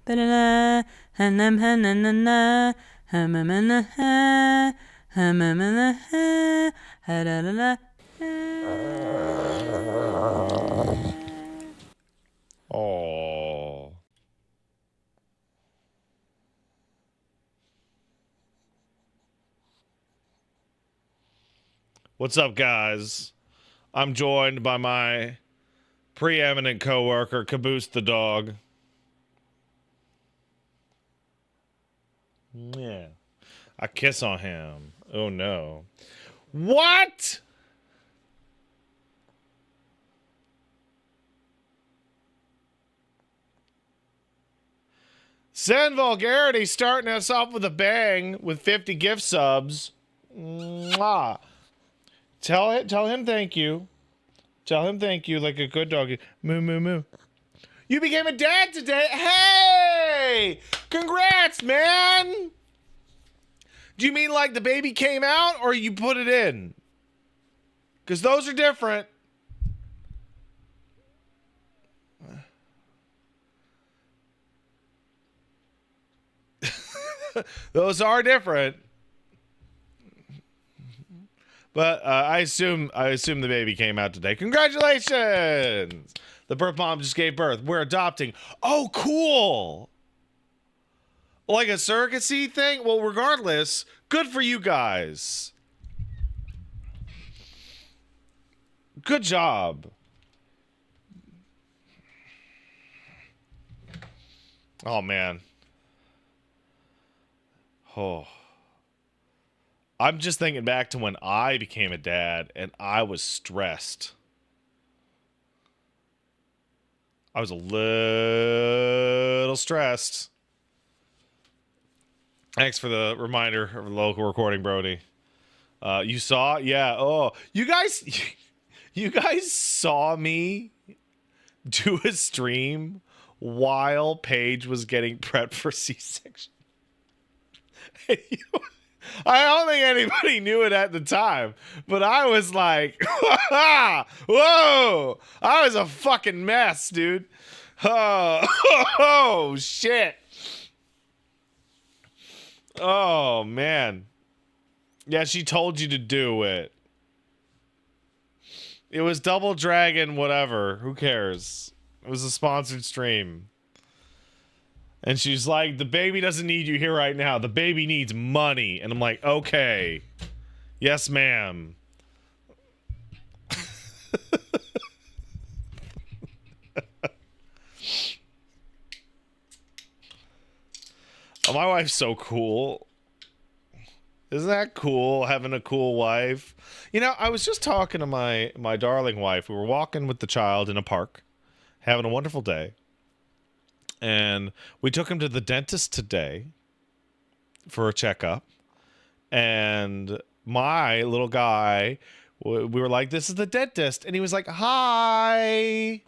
Ba-da-da, ha-nam-ha-na-na-na, ha-ma-ma-na-ha, ha-ma-ma-na-ha, ha-da-da-da. Oh. What's up, guys? I'm joined by my preeminent coworker, Caboose the dog. Yeah. I kiss on him. Oh no. What? Send Vulgarity starting us off with a bang with 50 gift subs. Mwah. Tell him thank you. Tell him thank you like a good dog. Moo moo moo. You became a dad today. Hey! Congrats, man! Do you mean like the baby came out or you put it in? Because those are different. Those are different. But I assume the baby came out today. Congratulations! The birth mom just gave birth. We're adopting. Oh, cool! Like a surrogacy thing? Well, regardless, good for you guys. Good job. Oh, man. Oh. I'm just thinking back to when I became a dad and I was stressed. I was a little stressed. Thanks for the reminder of the local recording, Brody. You saw? Yeah. Oh, you guys saw me do a stream while Paige was getting prepped for C-section. I don't think anybody knew it at the time, but I was like, whoa, I was a fucking mess, dude. Oh, shit. Oh, man. Yeah, she told you to do it. It was Double Dragon, whatever. Who cares? It was a sponsored stream. And she's like, the baby doesn't need you here right now. The baby needs money. And I'm like, okay. Yes, ma'am. Oh, my wife's so cool. Isn't that cool, having a cool wife? You know, I was just talking to my darling wife. We were walking with the child in a park, having a wonderful day. And we took him to the dentist today for a checkup. And my little guy, we were like, this is the dentist. And he was like, hi.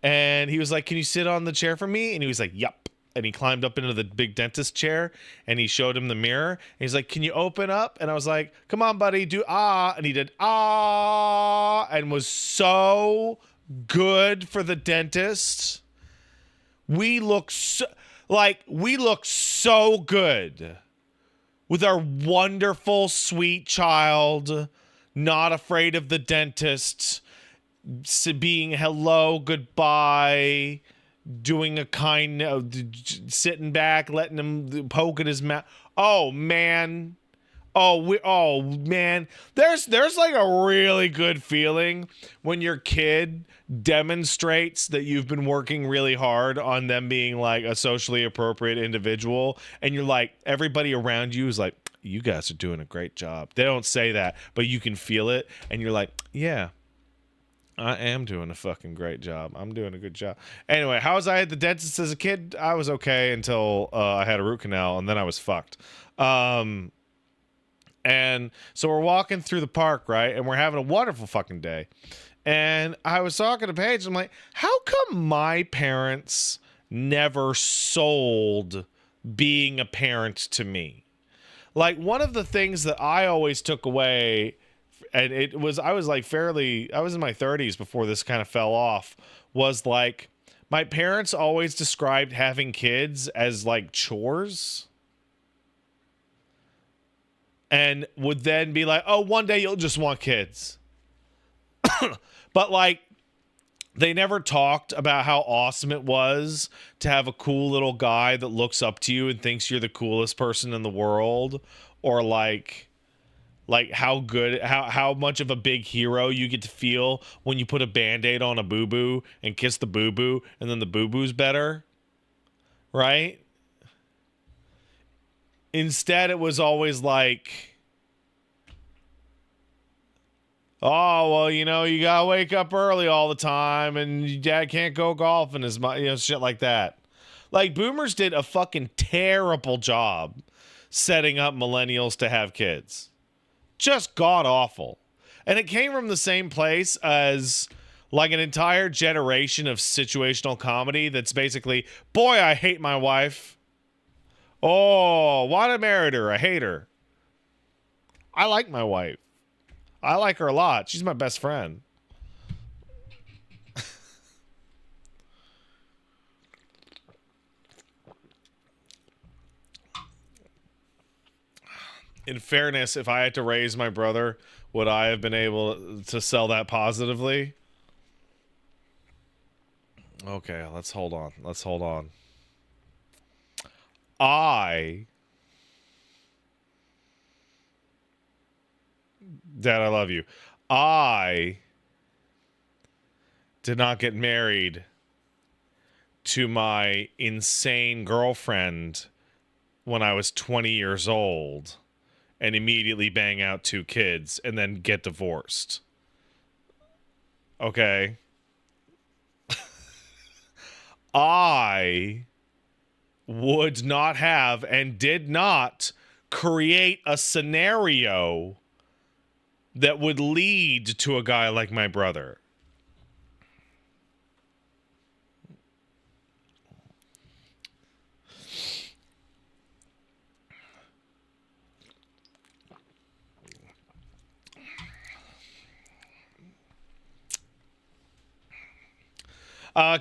And he was like, can you sit on the chair for me? And he was like, yup. And he climbed up into the big dentist chair and he showed him the mirror. And he's like, can you open up? And I was like, come on, buddy, do ah. And he did ah and was so good for the dentist. We look so good with our wonderful, sweet child, not afraid of the dentist, being hello, goodbye, doing a sitting back, letting him poke at his mouth. Oh man. Oh man, there's like a really good feeling when your kid demonstrates that you've been working really hard on them being like a socially appropriate individual, and you're like, everybody around you is like, you guys are doing a great job. They don't say that, but you can feel it, and you're like, yeah, I am doing a fucking great job. I'm doing a good job. Anyway, how was I at the dentist as a kid? I was okay until I had a root canal, and then I was fucked. And so we're walking through the park, right? And we're having a wonderful fucking day. And I was talking to Paige. I'm like, how come my parents never sold being a parent to me? Like, one of the things that I always took away, and I was in my 30s before this kind of fell off, was like, My parents always described having kids as like chores. And would then be like, oh, one day you'll just want kids. But like, they never talked about how awesome it was to have a cool little guy that looks up to you and thinks you're the coolest person in the world. Or like how good, how much of a big hero you get to feel when you put a Band-Aid on a boo-boo and kiss the boo-boo and then the boo-boo's better. Right? Instead, it was always like, oh, well, you know, you gotta wake up early all the time and your dad can't go golfing as much, you know, shit like that. Like, boomers did a fucking terrible job setting up millennials to have kids. Just god awful. And it came from the same place as like an entire generation of situational comedy that's basically, boy, I hate my wife. Oh, why'd I marry her? I hate her. I like my wife. I like her a lot. She's my best friend. In fairness, if I had to raise my brother, would I have been able to sell that positively? Okay, let's hold on. Dad, I love you. I did not get married to my insane girlfriend when I was 20 years old and immediately bang out 2 kids and then get divorced. Okay. I would not have and did not create a scenario that would lead to a guy like my brother.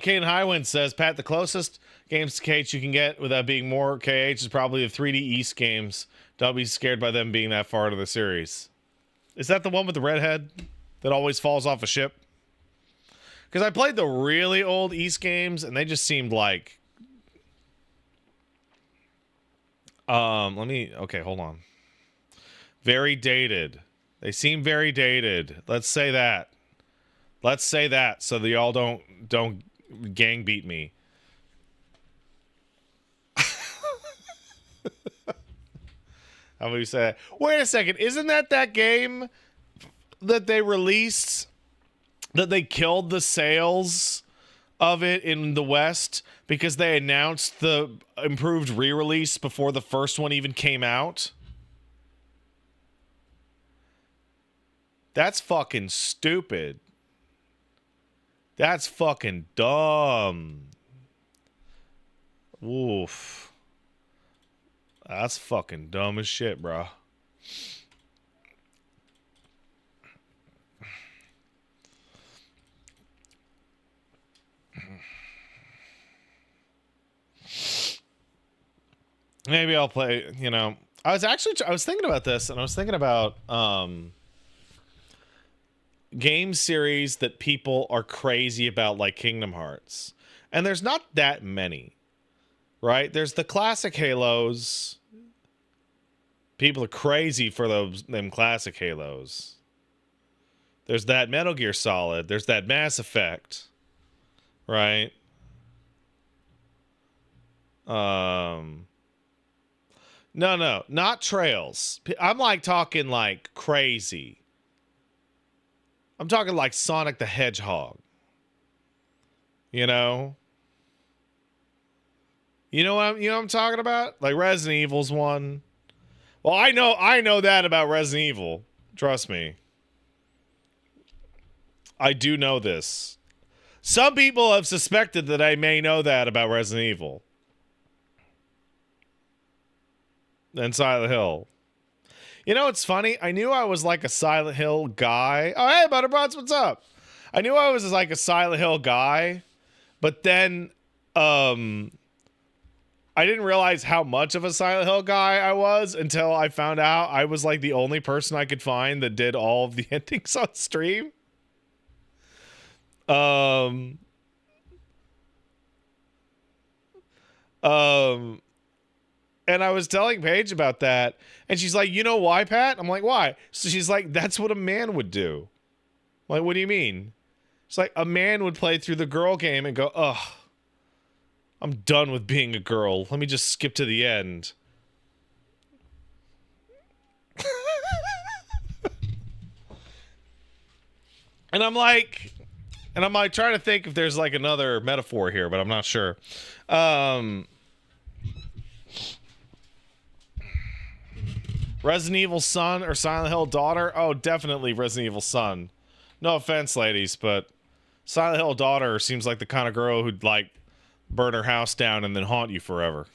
Kane Highwind says, Pat, the closest games to KH you can get without being more KH is probably the 3D East games. Don't be scared by them being that far into the series. Is that the one with the redhead that always falls off a ship? Because I played the really old East games and they just seemed like... Okay, hold on. Very dated. They seem very dated. Let's say that. So that y'all don't gang beat me. How would you say that? Wait a second. Isn't that game that they released that they killed the sales of it in the West because they announced the improved re-release before the first one even came out? That's fucking stupid. That's fucking dumb. Oof. That's fucking dumb as shit, bro. Maybe I'll play, you know. I was thinking about this, and I was thinking about game series that people are crazy about, like Kingdom Hearts. And there's not that many, right? There's the classic Halos. People are crazy for them classic Halos. There's that Metal Gear Solid. There's that Mass Effect, right? No, not Trails. I'm like talking like crazy. I'm talking like Sonic the Hedgehog. You know? You know what I'm talking about? Like Resident Evil's one. Well, I know that about Resident Evil. Trust me. I do know this. Some people have suspected that I may know that about Resident Evil. And Silent Hill. You know, it's funny. I knew I was like a Silent Hill guy. Oh, hey, Butterbots, what's up? I knew I was like a Silent Hill guy But then I didn't realize how much of a Silent Hill guy I was until I found out I was like the only person I could find that did all of the endings on stream. And I was telling Paige about that, and she's like, "You know why, Pat?" I'm like, "Why?" So she's like, "That's what a man would do." I'm like, what do you mean? It's like a man would play through the girl game and go, "Ugh, I'm done with being a girl. Let me just skip to the end." And I'm like trying to think if there's like another metaphor here, but I'm not sure. Resident Evil Son or Silent Hill Daughter? Oh, definitely Resident Evil Son. No offense, ladies, but Silent Hill Daughter seems like the kind of girl who'd like burn her house down and then haunt you forever.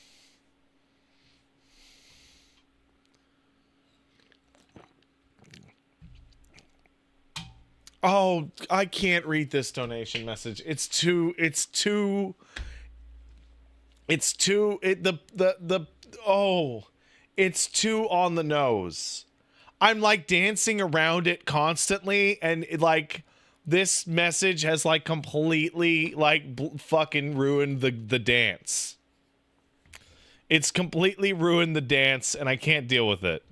Oh, I can't read this donation message. It's too on the nose. I'm like dancing around it constantly, and like this message has like completely like fucking ruined the dance. It's completely ruined the dance, and I can't deal with it.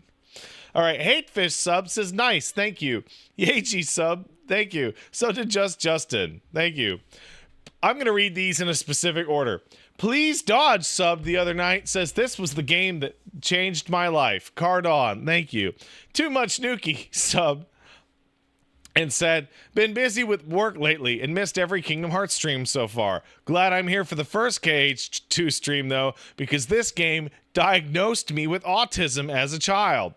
All right, Hatefish sub says nice, thank you. Yechi sub, thank you. So did Justin, thank you. I'm gonna read these in a specific order. Please Dodge sub the other night says this was the game that changed my life. Cardon, thank you. Too Much Nuki sub and said, been busy with work lately and missed every Kingdom Hearts stream so far. Glad I'm here for the first KH2 stream though, because this game diagnosed me with autism as a child.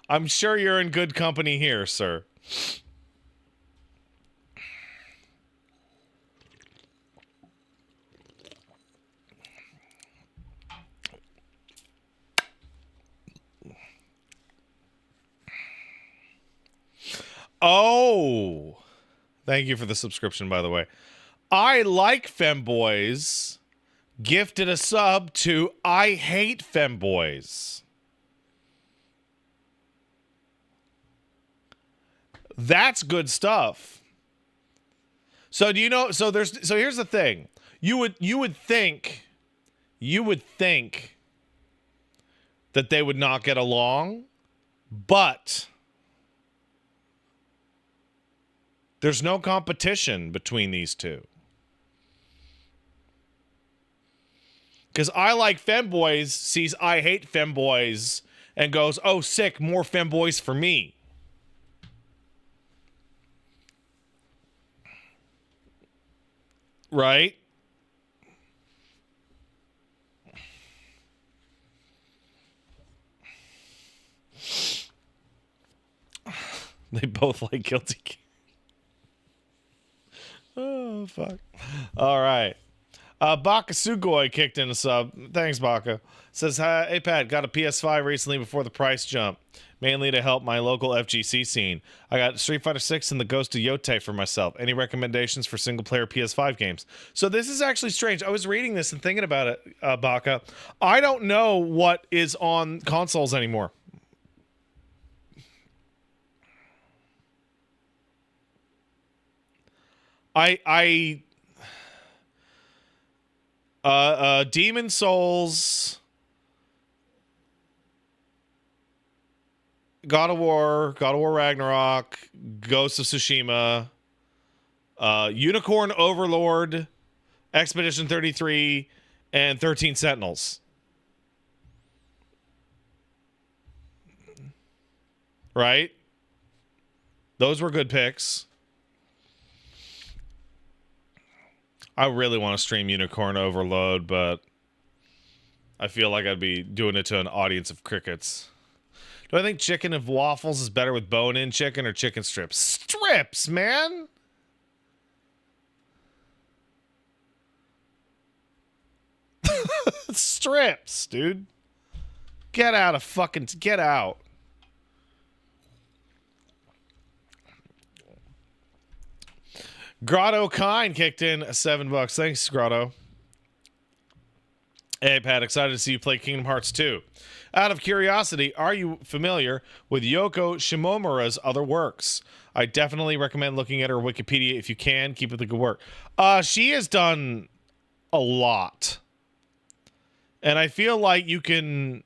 I'm sure you're in good company here, sir. Oh, thank you for the subscription, by the way. I Like Femboys gifted a sub to I Hate Femboys. That's good stuff. So do you know? So here's the thing. You would think that they would not get along, but there's no competition between these two. Because I Like Femboys sees I Hate Femboys and goes, "Oh, sick, more femboys for me." Right? They both like Guilty Gear. Oh, fuck. All right. Baka Sugoi kicked in a sub. Thanks, Baka. Says, hey, Pat, got a PS5 recently before the price jump, mainly to help my local FGC scene. I got Street Fighter 6 and the Ghost of Yotei for myself. Any recommendations for single-player PS5 games? So this is actually strange. I was reading this and thinking about it, Baka. I don't know what is on consoles anymore. Demon Souls, God of War Ragnarok, Ghost of Tsushima, Unicorn Overlord, Expedition 33, and 13 Sentinels. Right? Those were good picks. I really want to stream Unicorn Overload, but I feel like I'd be doing it to an audience of crickets. Do I think chicken of waffles is better with bone-in chicken or chicken strips? Strips, man. Strips, dude. Get out. Grotto Kind kicked in $7. Thanks, Grotto. Hey, Pat, excited to see you play Kingdom Hearts 2. Out of curiosity, are you familiar with Yoko Shimomura's other works? I definitely recommend looking at her Wikipedia if you can. Keep up the good work. She has done a lot. And I feel like you can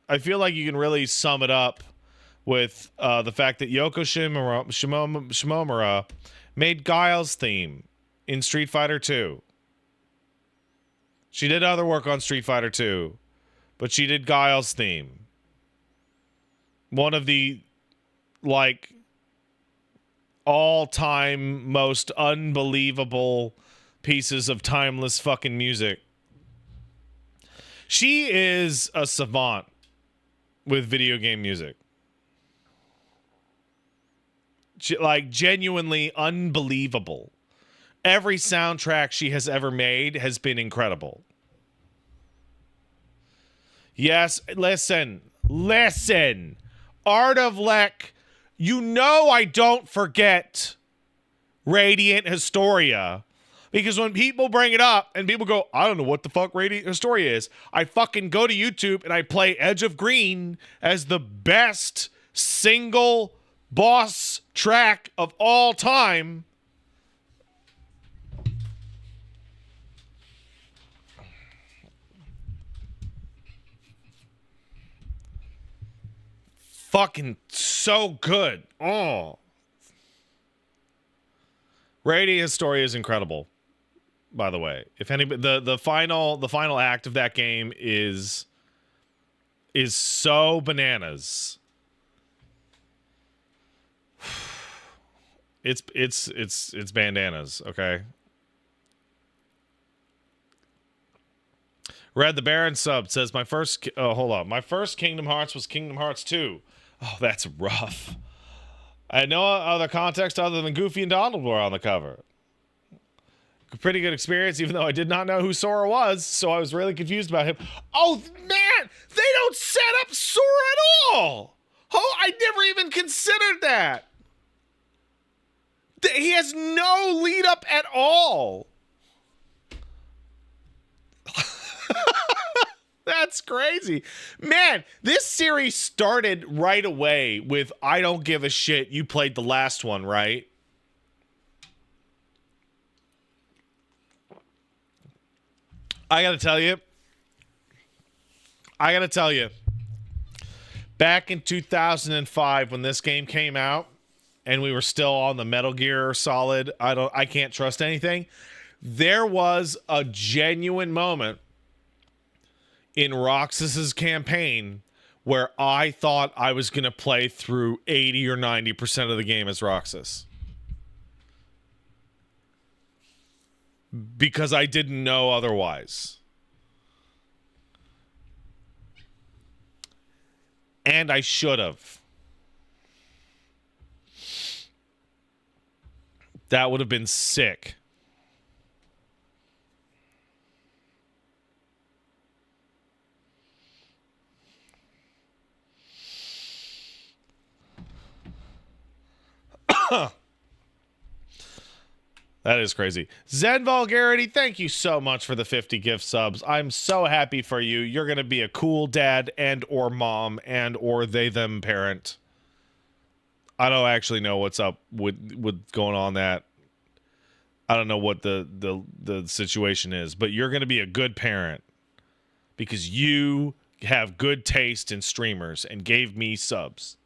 really sum it up with the fact that Yoko Shimomura made Guile's theme in Street Fighter 2. She did other work on Street Fighter 2, but she did Guile's theme. One of the, like, all-time most unbelievable pieces of timeless fucking music. She is a savant with video game music. She, like, genuinely unbelievable. Every soundtrack she has ever made has been incredible. Yes, listen. Art of Lek, you know I don't forget Radiant Historia. Because when people bring it up and people go, I don't know what the fuck Radiant Historia is, I fucking go to YouTube and I play Edge of Green as the best single boss track of all time. Fucking so good. Oh. Radiant Historia is incredible. By the way, if anybody, the final act of that game is so bananas. It's bandanas, okay? Red the Baron sub says my first Kingdom Hearts was Kingdom Hearts 2. Oh, that's rough. I had no other context other than Goofy and Donald were on the cover. Pretty good experience, even though I did not know who Sora was, so I was really confused about him. Oh, man! They don't set up Sora at all! Oh, I never even considered that! He has no lead up at all! That's crazy. Man, this series started right away with I don't give a shit, you played the last one, right? I gotta tell you, back in 2005 when this game came out and we were still on the Metal Gear Solid, I can't trust anything, there was a genuine moment in Roxas's campaign where I thought I was gonna play through 80 or 90% of the game as Roxas. Because I didn't know otherwise. And I should have. That would have been sick. That is crazy. Zen Vulgarity, thank you so much for the 50 gift subs. I'm so happy for you. You're going to be a cool dad and or mom and or they them parent. I don't actually know what's up with going on that. I don't know what the situation is, but you're going to be a good parent because you have good taste in streamers and gave me subs.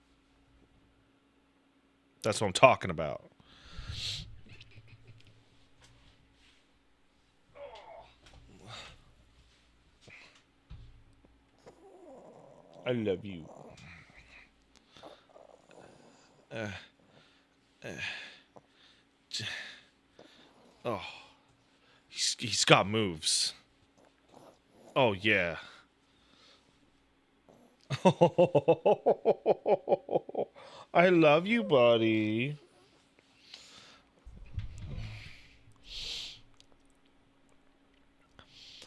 That's what I'm talking about. I love you. Oh, he's got moves. Oh yeah. I love you, buddy.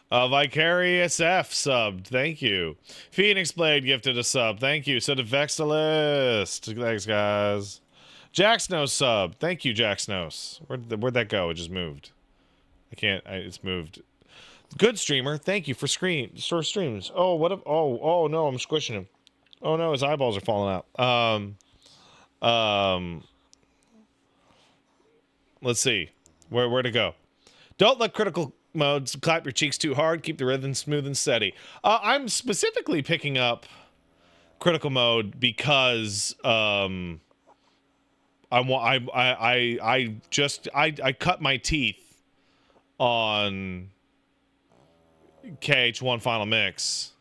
Vicarious F subbed. Thank you. Phoenix Blade gifted a sub. Thank you. So did Vexilist. Thanks, guys. Jack Snow sub. Thank you, Jack Snows. Where'd that go? It just moved. It's moved. Good streamer. Thank you for streams. Oh, what? Oh no, I'm squishing him. Oh no, his eyeballs are falling out. Let's see. Where to go? Don't let critical modes clap your cheeks too hard. Keep the rhythm smooth and steady. I'm specifically picking up critical mode because I cut my teeth on KH1 Final Mix.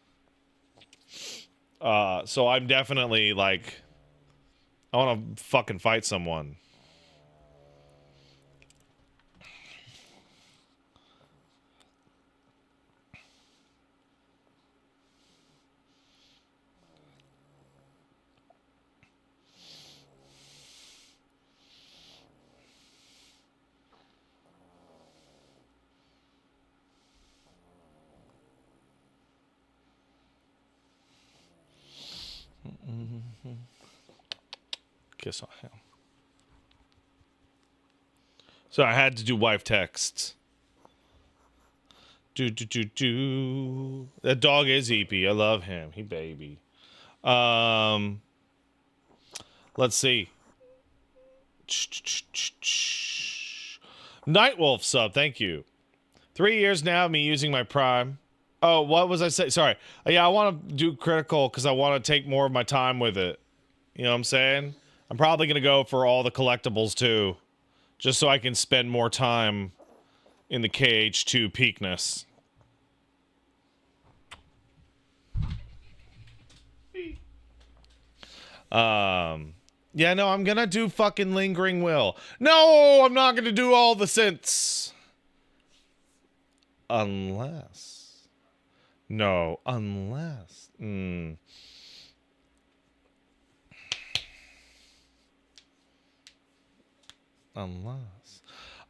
So I'm definitely like, I want to fucking fight someone. Kiss on him. So I had to do wife texts. That dog is Eepy. I love him. He baby. Let's see. Nightwolf sub. Thank you. 3 years now of me using my Prime. Oh, what was I saying? Sorry. Yeah, I want to do critical because I want to take more of my time with it. You know what I'm saying? I'm probably going to go for all the collectibles too. Just so I can spend more time in the KH2 peakness. Yeah, no, I'm going to do fucking Lingering Will. No, I'm not going to do all the synths. Unless. No, unless. Unless.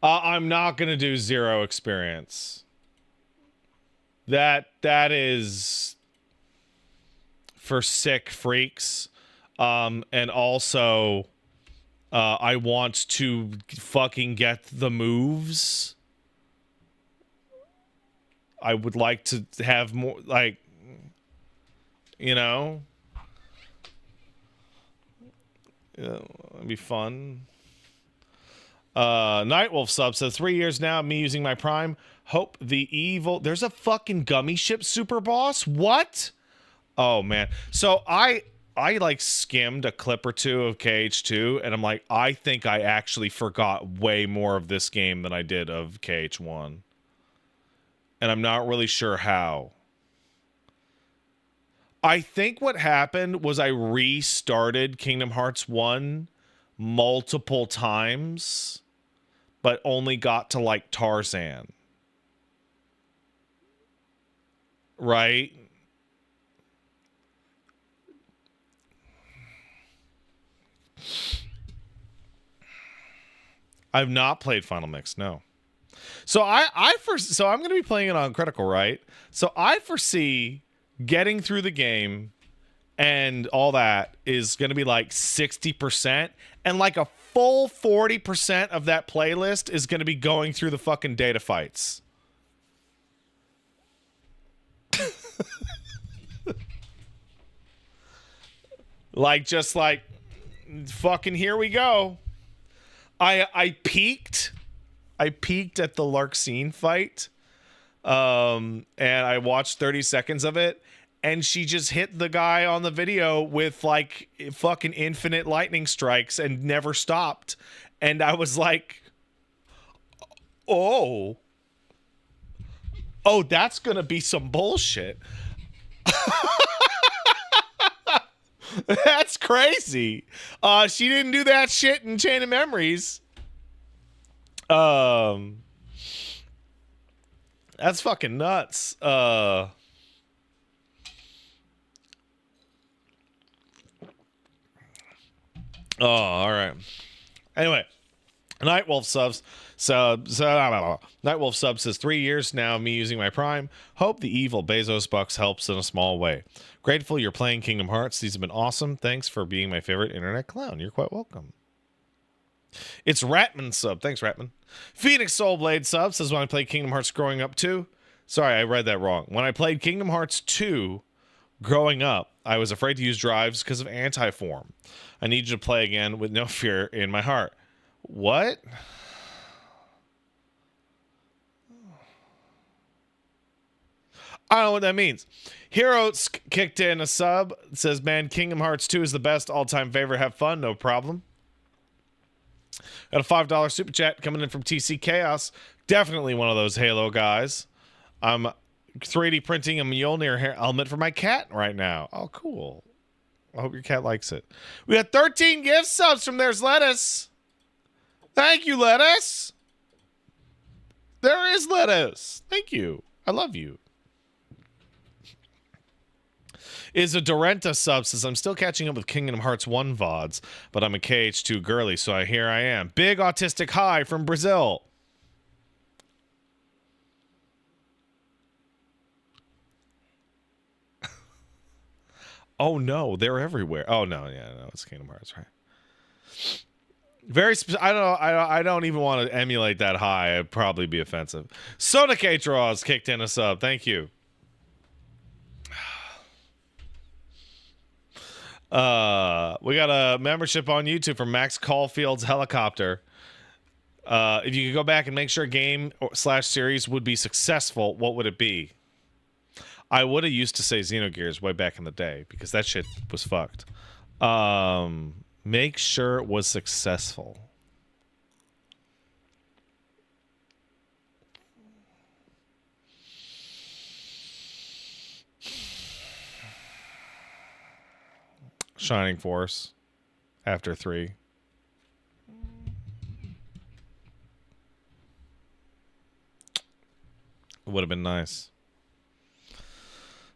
I'm not going to do Zero Experience. That is for sick freaks. And also, I want to fucking get the moves. I would like to have more, like, you know? Yeah, it'd be fun. Nightwolf sub says 3 years now, me using my Prime. Hope the evil. There's a fucking gummy ship super boss. What? Oh man. So I like skimmed a clip or two of KH2, and I'm like, I think I actually forgot way more of this game than I did of KH1. And I'm not really sure how. I think what happened was I restarted Kingdom Hearts 1 multiple times, but only got to like Tarzan. Right? I've not played Final Mix, no. So so I'm going to be playing it on Critical, right? So I foresee getting through the game and all that is going to be like 60%, and like a full 40% of that playlist is going to be going through the fucking data fights. Like, just like, fucking here we go. I peaked at the Larxene fight, and I watched 30 seconds of it, and she just hit the guy on the video with like fucking infinite lightning strikes and never stopped. And I was like, oh, that's gonna be some bullshit. That's crazy. She didn't do that shit in Chain of Memories. That's fucking nuts. Oh, all right. Anyway, Nightwolf subs. Nightwolf subs says 3 years now. Me using my Prime. Hope the evil Bezos bucks helps in a small way. Grateful you're playing Kingdom Hearts. These have been awesome. Thanks for being my favorite internet clown. You're quite welcome. It's Ratman sub. Thanks, Ratman. Phoenix Soulblade sub says when I played Kingdom Hearts growing up too. Sorry, I read that wrong. When I played Kingdom Hearts 2 growing up, I was afraid to use drives because of anti-form. I need you to play again with no fear in my heart. What? I don't know what that means. Heroes kicked in a sub. It says, man, Kingdom Hearts 2 is the best all-time favorite. Have fun, no problem. Got a $5 super chat coming in from TC Chaos. Definitely one of those Halo guys. I'm 3D printing a Mjolnir helmet for my cat right now. Oh, cool. I hope your cat likes it. We got 13 gift subs from There's Lettuce. Thank you, Lettuce. There is Lettuce. Thank you. I love you. Is a Dorenta sub says, I'm still catching up with Kingdom Hearts 1 VODs, but I'm a KH2 girly, so here I am. Big autistic hi from Brazil. Oh no, they're everywhere. Oh no, yeah, no, it's Kingdom Hearts, right? I don't even want to emulate that high. It'd probably be offensive. Sonic K Draws kicked in a sub. Thank you. We got a membership on YouTube for Max Caulfield's Helicopter. If you could go back and make sure a game / series would be successful, what would it be? I would have used to say Xenogears way back in the day because that shit was fucked. Make sure it was successful. Shining Force after 3. It would have been nice.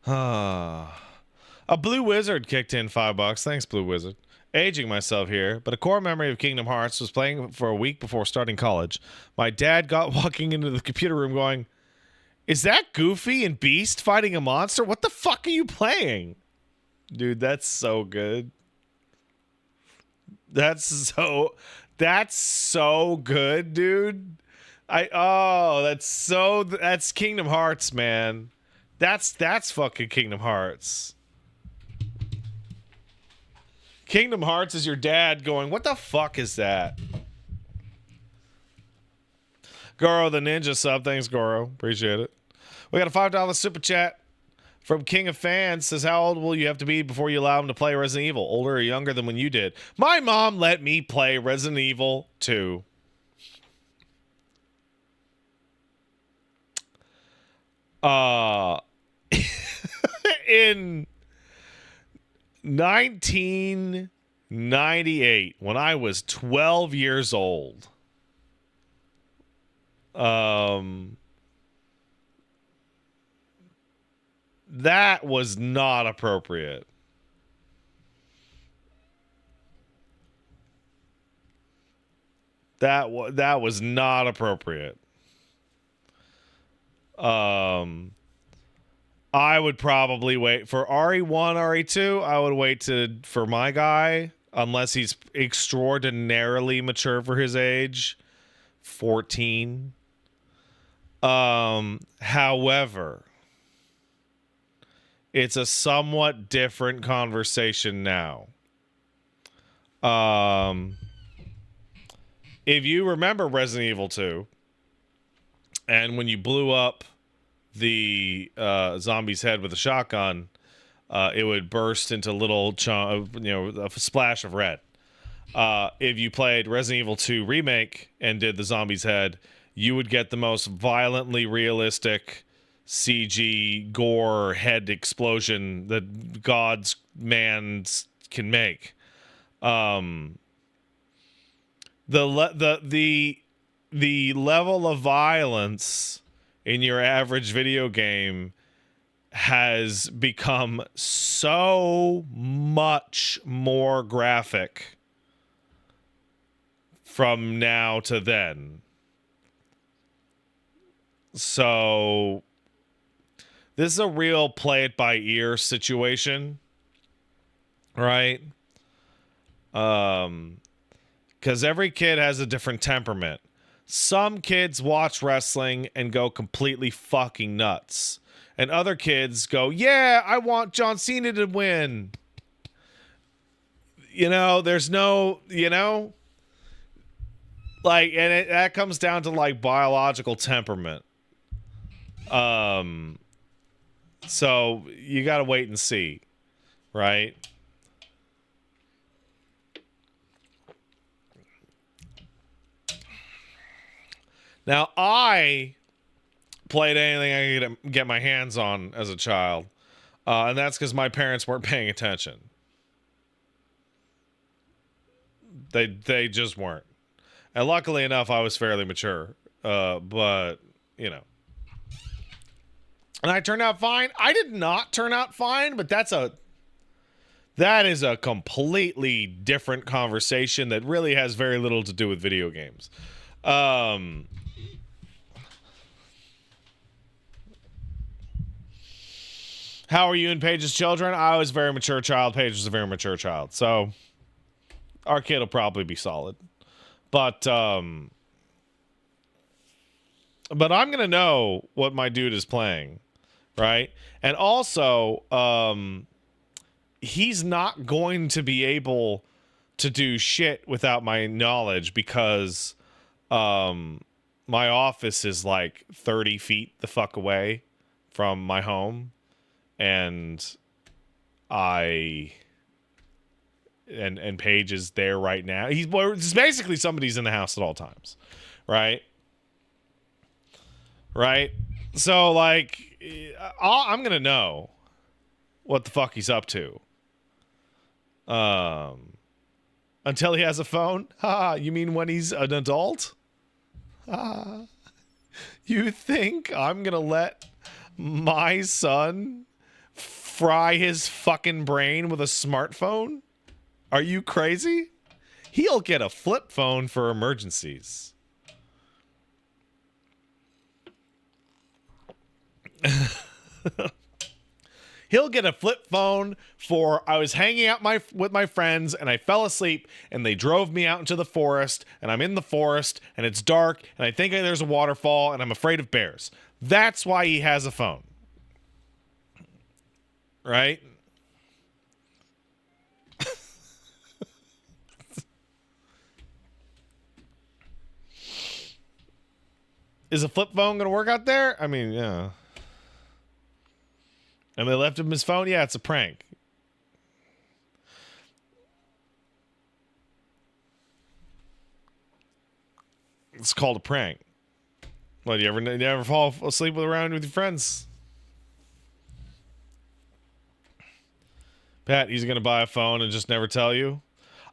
A Blue Wizard kicked in $5. Thanks, Blue Wizard. Aging myself here, but a core memory of Kingdom Hearts was playing for a week before starting college. My dad got walking into the computer room going, is that Goofy and Beast fighting a monster? What the fuck are you playing? Dude, that's so good. That's so good, dude. That's Kingdom Hearts, man. That's fucking Kingdom Hearts. Kingdom Hearts is your dad going, what the fuck is that? Goro the Ninja sub. Thanks, Goro. Appreciate it. We got a $5 super chat from King of Fans. Says, how old will you have to be before you allow him to play Resident Evil? Older or younger than when you did? My mom let me play Resident Evil 2. In 1998, when I was 12 years old, that was not appropriate. That was not appropriate. I would probably wait for RE1, RE2. I would wait for my guy, unless he's extraordinarily mature for his age. 14. However, it's a somewhat different conversation now. If you remember Resident Evil 2, and when you blew up the zombie's head with a shotgun, it would burst into little a splash of red. If you played Resident Evil 2 Remake and did the zombie's head, you would get the most violently realistic CG gore head explosion that God's mans can make. The level of violence in your average video game has become so much more graphic from now to then. So this is a real play it by ear situation, right? Because every kid has a different temperament. Some kids watch wrestling and go completely fucking nuts. And other kids go, yeah, I want John Cena to win. You know, there's no, you know, like, and that comes down to like biological temperament. So you got to wait and see, right? Now, I played anything I could get my hands on as a child, and that's because my parents weren't paying attention. They just weren't. And luckily enough, I was fairly mature, but, you know. And I turned out fine. I did not turn out fine, but that is a completely different conversation that really has very little to do with video games. How are you and Paige's children? I was a very mature child. Paige was a very mature child. So our kid will probably be solid. But I'm going to know what my dude is playing, right? And also, he's not going to be able to do shit without my knowledge because my office is like 30 feet the fuck away from my home. And Paige is there right now. It's basically somebody's in the house at all times, right? Right? So, like, I'm going to know what the fuck he's up to. Until he has a phone? Ha, you mean when he's an adult? You think I'm going to let my son fry his fucking brain with a smartphone? Are you crazy? He'll get a flip phone for emergencies. He'll get a flip phone for I was hanging out with my friends and I fell asleep and they drove me out into the forest and I'm in the forest and it's dark and I think there's a waterfall and I'm afraid of bears. That's why he has a phone. Right? Is a flip phone going to work out there? I mean, yeah. And they left him his phone? Yeah, it's a prank. It's called a prank. What, you ever fall asleep around with your friends? Pat, he's going to buy a phone and just never tell you?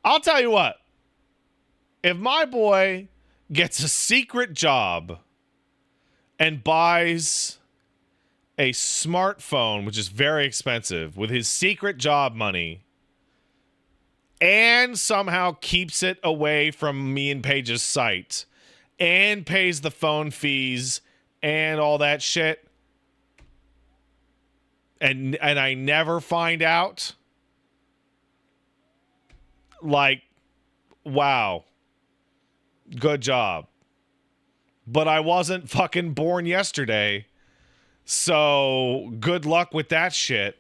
I'll tell you what. If my boy gets a secret job and buys a smartphone, which is very expensive, with his secret job money, and somehow keeps it away from me and Paige's site, and pays the phone fees and all that shit, and I never find out, like, wow, good job. But I wasn't fucking born yesterday, so good luck with that shit.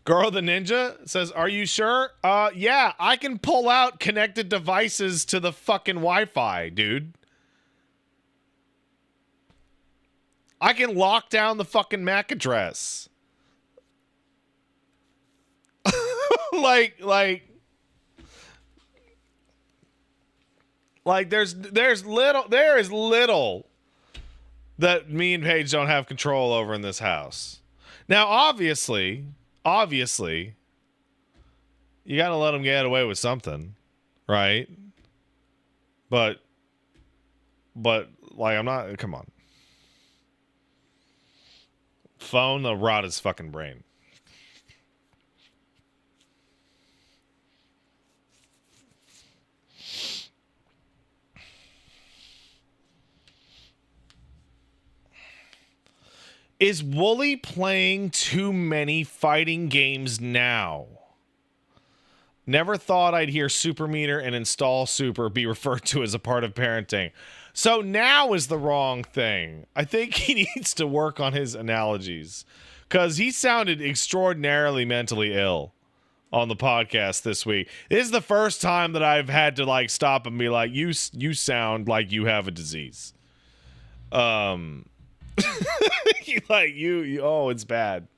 Girl the Ninja says, are you sure? Yeah, I can pull out connected devices to the fucking Wi-Fi, dude. I can lock down the fucking MAC address. like there is little that me and Paige don't have control over in this house. Now, obviously, you got to let them get away with something, right? But like, I'm not, come on. Phone will rot his fucking brain. Is Wooly playing too many fighting games now? Never thought I'd hear Super Meter and Install Super be referred to as a part of parenting. So now is the wrong thing. I think he needs to work on his analogies, because he sounded extraordinarily mentally ill on the podcast this week. This is the first time that I've had to like stop and be like, you sound like you have a disease. Like you oh, it's bad.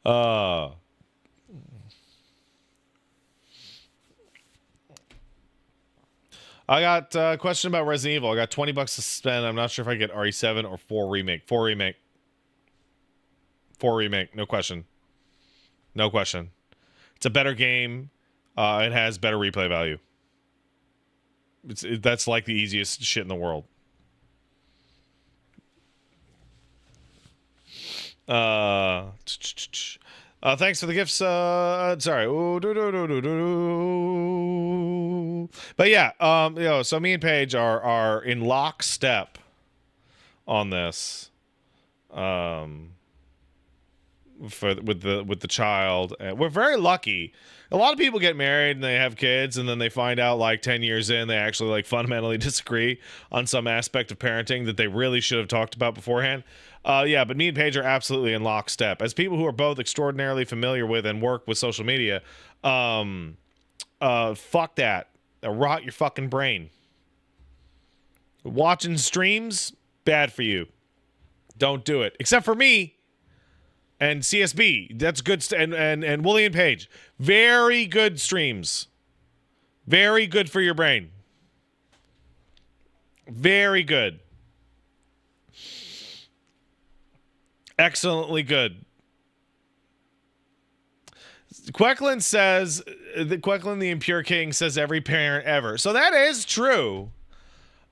I got a question about Resident Evil. I got $20 to spend. I'm not sure if I get RE7 or 4 remake. 4 remake. 4 remake. No question. No question. It's a better game. It has better replay value. That's like the easiest shit in the world. Thanks for the gifts. Sorry. But yeah, so me and Paige are in lockstep on this. With the child. We're very lucky. A lot of people get married and they have kids, and then they find out like 10 years in they actually like fundamentally disagree on some aspect of parenting that they really should have talked about beforehand. But me and Paige are absolutely in lockstep. As people who are both extraordinarily familiar with and work with social media, fuck that. It'll rot your fucking brain. Watching streams, bad for you. Don't do it. Except for me and CSB. That's good. And Wooly and Paige. Very good streams. Very good for your brain. Very good. Excellently good. Quecklin says, Quecklin the Impure King says every parent ever. So that is true.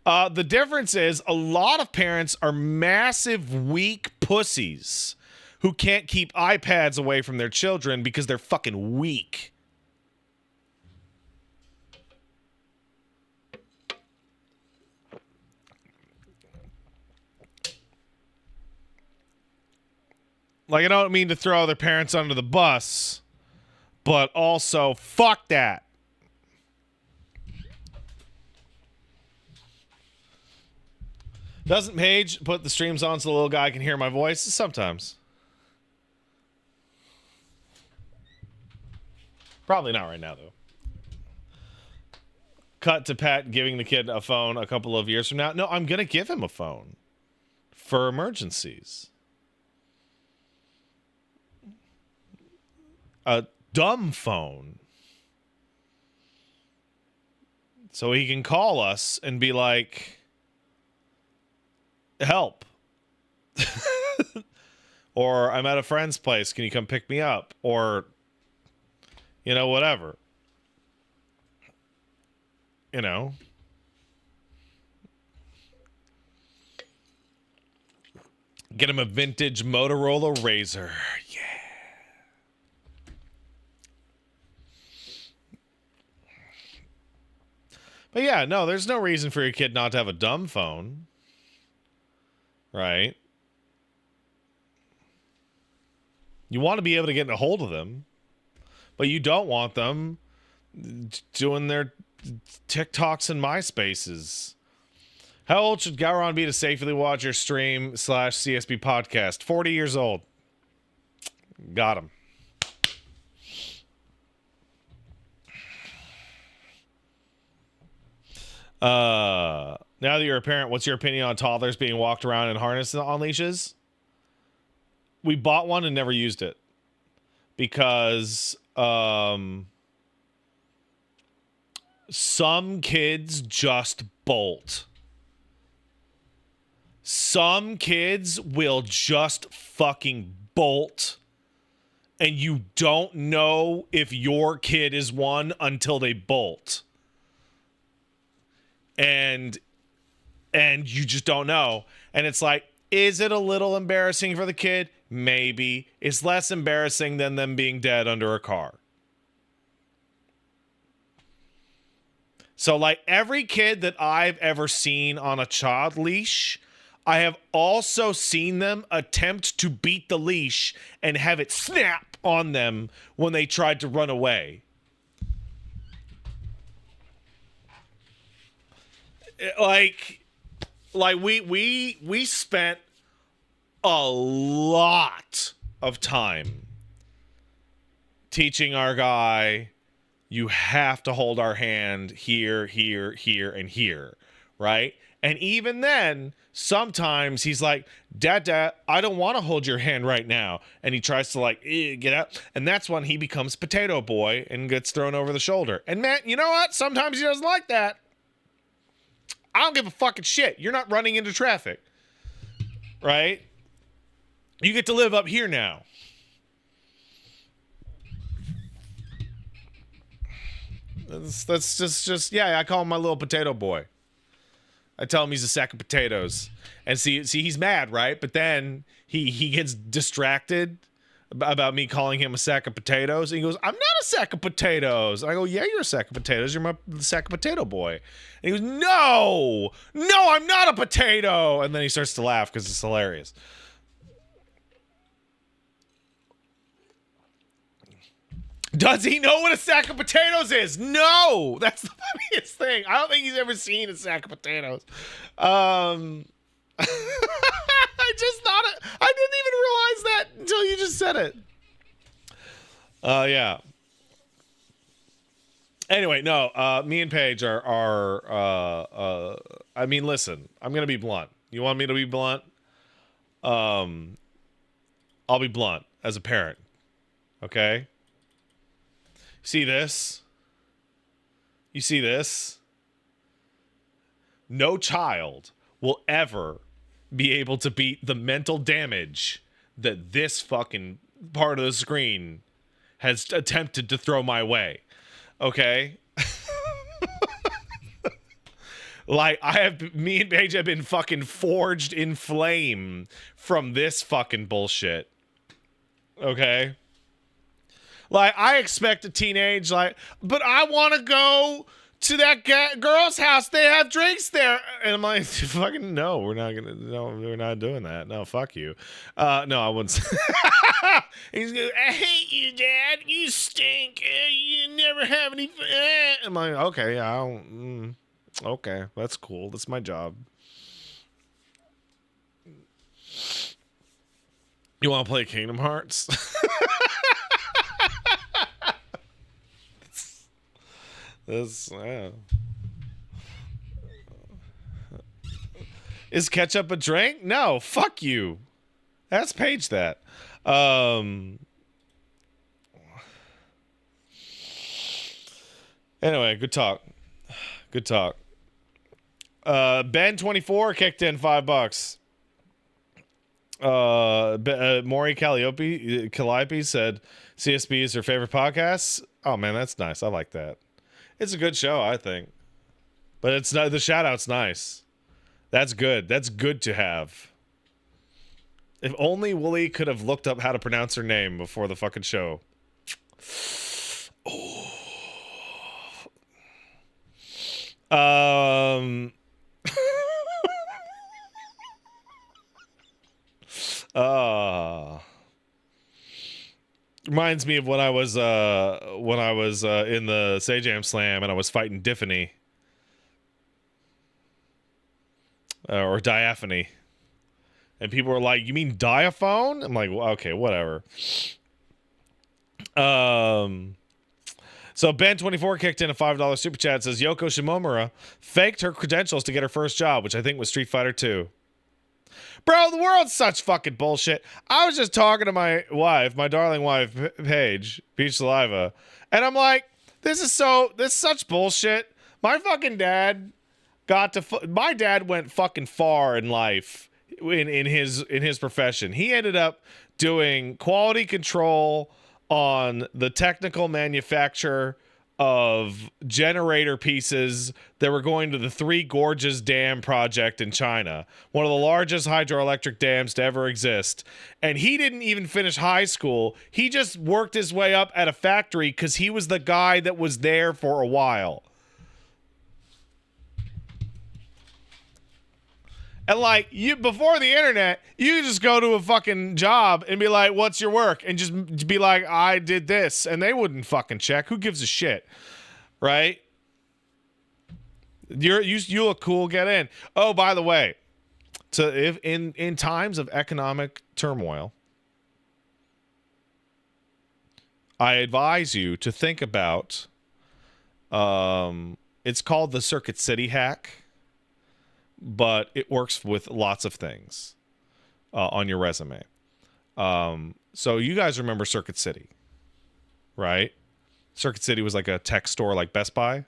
The difference is a lot of parents are massive weak pussies who can't keep iPads away from their children because they're fucking weak. Like, I don't mean to throw other parents under the bus, but also, fuck that. Doesn't Paige put the streams on so the little guy can hear my voice? Sometimes. Probably not right now, though. Cut to Pat giving the kid a phone a couple of years from now. No, I'm going to give him a phone for emergencies. A dumb phone. So he can call us and be like, help. Or I'm at a friend's place. Can you come pick me up? Or, you know, whatever. You know. Get him a vintage Motorola Razr. Yeah. But yeah, no, there's no reason for your kid not to have a dumb phone. Right? You want to be able to get a hold of them, but you don't want them doing their TikToks and MySpaces. How old should Gowron be to safely watch your stream / CSB podcast? 40 years old. Got him. Now that you're a parent, what's your opinion on toddlers being walked around in harnesses on leashes? We bought one and never used it because some kids just bolt. Some kids will just fucking bolt and you don't know if your kid is one until they bolt. And you just don't know. And it's like, is it a little embarrassing for the kid? Maybe. It's less embarrassing than them being dead under a car. So, like, every kid that I've ever seen on a child leash, I have also seen them attempt to beat the leash and have it snap on them when they tried to run away. Like we spent a lot of time teaching our guy, you have to hold our hand here, here, here, and here, right? And even then, sometimes he's like, Dad, I don't want to hold your hand right now. And he tries to like, get out. And that's when he becomes Potato Boy and gets thrown over the shoulder. And man, you know what? Sometimes he doesn't like that. I don't give a fucking shit. You're not running into traffic, right? You get to live up here now. That's just yeah, I call him my little potato boy. I tell him he's a sack of potatoes. And see he's mad, right? But then he gets distracted about me calling him a sack of potatoes. And he goes, I'm not a sack of potatoes. And I go, yeah, you're a sack of potatoes. You're my sack of potato boy. And he goes, no, I'm not a potato. And then he starts to laugh because it's hilarious. Does he know what a sack of potatoes is? No, that's the funniest thing. I don't think he's ever seen a sack of potatoes. I just thought it. I didn't even realize that until you just said it. Yeah. Anyway, no. Me and Paige are. I mean, listen. I'm gonna be blunt. You want me to be blunt? I'll be blunt as a parent. Okay. See this? You see this? No child will ever be able to beat the mental damage that this fucking part of the screen has attempted to throw my way. Okay? Like, me and Paige have been fucking forged in flame from this fucking bullshit. Okay? Like, I expect a teenage, like, but I want to go to that girl's house. They have drinks there. And I'm like, fucking no, we're not doing that. No, fuck you. No, I wouldn't. He's going, I hate you, Dad. You stink. You never have any fun. I'm like, okay, okay, that's cool. That's my job. You want to play Kingdom Hearts? Is ketchup a drink? No, fuck you. Ask Paige that. Anyway, good talk. Ben24 kicked in $5. Maury Calliope said CSB is her favorite podcast. Oh man, that's nice. I like that. It's a good show, I think. But it's not, the shout out's nice. That's good. That's good to have. If only Wooly could have looked up how to pronounce her name before the fucking show. Reminds me of when I was in the Sajam Slam and I was fighting Diphany. Or diaphony. And people were like, you mean diaphone? I'm like, well, okay, whatever. So Ben24 kicked in a $5 super chat. Says Yoko Shimomura faked her credentials to get her first job, which I think was Street Fighter 2. Bro, the world's such fucking bullshit. I was just talking to my wife, my darling wife, Paige, Peach Saliva, and I'm like, this is such bullshit. My fucking dad my dad went fucking far in life in his profession. He ended up doing quality control on the technical manufacture of generator pieces that were going to the Three Gorges Dam project in China, one of the largest hydroelectric dams to ever exist. And he didn't even finish high school. He just worked his way up at a factory because he was the guy that was there for a while. And like you, before the internet, you could just go to a fucking job and be like, "What's your work?" and just be like, "I did this," and they wouldn't fucking check. Who gives a shit, right? You look cool. Get in. Oh, by the way, if in times of economic turmoil, I advise you to think about. It's called the Circuit City hack. But it works with lots of things on your resume. So you guys remember Circuit City, right? Circuit City was like a tech store like Best Buy.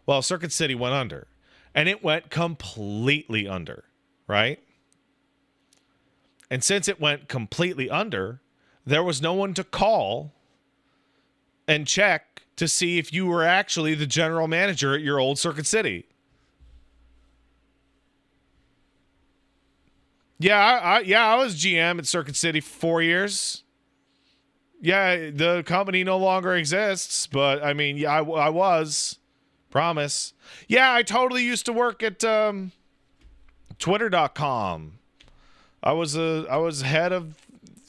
Well, Circuit City went under. And it went completely under, right? And since it went completely under, there was no one to call and check to see if you were actually the general manager at your old Circuit City. Yeah, I was GM at Circuit City for 4 years. Yeah, the company no longer exists, but I mean, yeah, I was. Promise. Yeah, I totally used to work at Twitter.com. I was head of